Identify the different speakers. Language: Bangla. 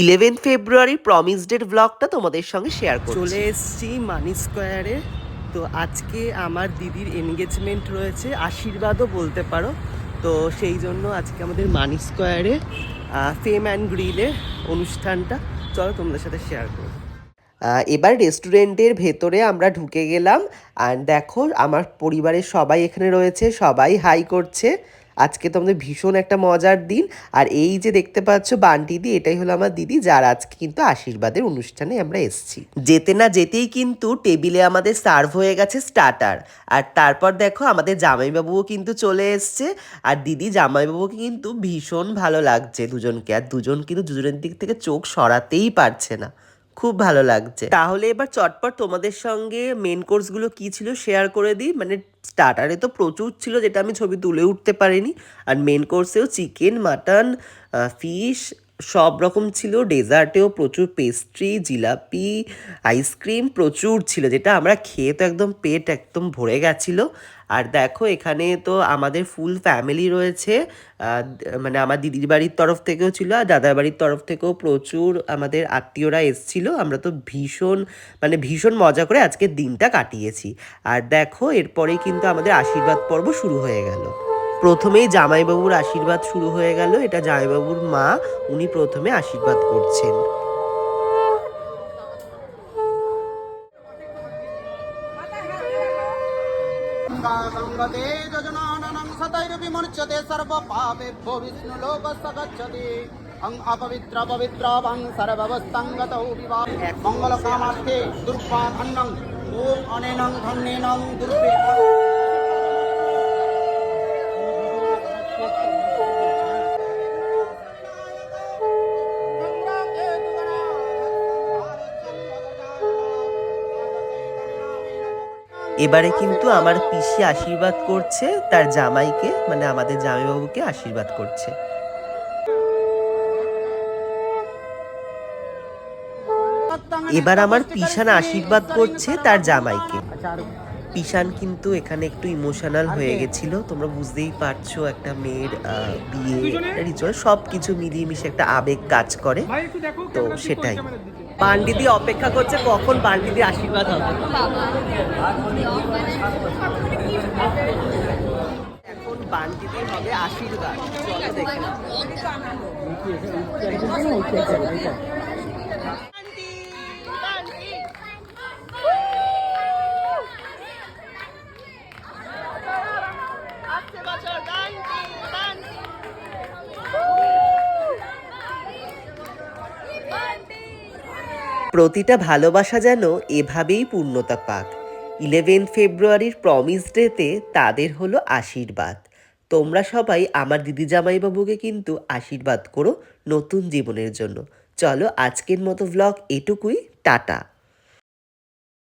Speaker 1: 11 ফেব্রুয়ারি প্রমিস ডের ব্লগটা তোমাদের সঙ্গে শেয়ার করছি।
Speaker 2: চলে এসেছি মানি স্কোয়ারে। তো আজকে আমার দিদির এনগেজমেন্ট রয়েছে, আশীর্বাদও বলতে পারো। তো সেই জন্য আজকে আমাদের মানি স্কোয়ারে ফেম অ্যান্ড গ্রিলে অনুষ্ঠানটা, চলো তোমাদের সাথে শেয়ার করবো।
Speaker 1: এবার রেস্টুরেন্টের ভেতরে আমরা ঢুকে গেলাম। আর দেখো আমার পরিবারের সবাই এখানে রয়েছে, সবাই হাই করছে। আজকে তো আমাদের ভীষণ একটা মজার দিন। আর এই যে দেখতে পাচ্ছ বান্টিদি, এটাই হলো আমার দিদি, যার আজকে কিন্তু আশীর্বাদের অনুষ্ঠানে আমরা এসেছি। যেতে না যেতেই কিন্তু টেবিলে আমাদের সার্ভ হয়ে গেছে স্টার্টার। আর তারপর দেখো আমাদের জামাইবাবুও কিন্তু চলে এসছে। আর দিদি জামাইবাবুকে কিন্তু ভীষণ ভালো লাগছে দুজনকে। আর দুজন কিন্তু দুজনের দিক থেকে চোখ সরাতেই পারছে না, খুব ভালো লাগছে। তাহলে এবার চটপট তোমাদের সঙ্গে মেন কোর্সগুলো কি ছিল শেয়ার করে দিই। মানে স্টার্টারে তো প্রচুর ছিল, যেটা আমি ছবি তুলে উঠতে পারিনি। আর মেন কোর্সেও চিকেন, মাটন, ফিশ সব রকম ছিল। ডেজার্টেও প্রচুর পেস্ট্রি, জিলাপি, আইসক্রিম প্রচুর ছিল, যেটা আমরা খেয়ে তো একদম পেট একদম ভরে গেছিলো। আর দেখো এখানে তো আমাদের ফুল ফ্যামিলি রয়েছে। মানে আমার দিদির বাড়ির তরফ থেকেও ছিল, আর দাদার বাড়ির তরফ থেকেও প্রচুর আমাদের আত্মীয়রা এসেছিল। আমরা তো ভীষণ মজা করে আজকের দিনটা কাটিয়েছি। আর দেখো এরপরেই কিন্তু আমাদের আশীর্বাদ পর্ব শুরু হয়ে গেল। প্রথমেই জামাইবাবুর আশীর্বাদ শুরু হয়ে গেল। এটা জামাইবাবুর মা, উনি প্রথমে আশীর্বাদ করছেন।
Speaker 3: गङ्गते यजमाननं सतैर्विमुच्यते सर्वपापेभ्यो विष्णुलोकस्य गच्छति अपवित्र पवित्रवं सर्ववस्थङ्गतौ विवाह मङ्गलकामार्थे दुर्गाखण्डं ॐ अनेन धन्येन दुर्गे
Speaker 1: এবারে কিন্তু আমার পিসি আশীর্বাদ করছে তার জামাইকে, মানে আমাদের জামাইবাবুকে আশীর্বাদ করছে। এবার আমার পিসান আশীর্বাদ করছে তার জামাইকে। পিসান কিন্তু এখানে একটু ইমোশনাল হয়ে গেছিল, তোমরা বুঝতেই পারছো একটা মেয়ের বিয়ে রিচুয়াল সব কিছু মিলিয়ে মিশে একটা আবেগ কাজ করে, তো সেটাই।
Speaker 2: বান্ডিদি অপেক্ষা করছে কখন বান্ডিদি আশীর্বাদ হবে। এখন বান্ডিদি হবে আশীর্বাদ, চলো দেখে নাও।
Speaker 1: প্রতিটা ভালোবাসা যেন এভাবেই পূর্ণতা পাক। 11 ফেব্রুয়ারির প্রমিস ডেতে তাদের হলো আশীর্বাদ। তোমরা সবাই আমার দিদি জামাইবাবুকে কিন্তু আশীর্বাদ করো নতুন জীবনের জন্য। চলো আজকের মতো ভ্লগ এটুকুই, টাটা।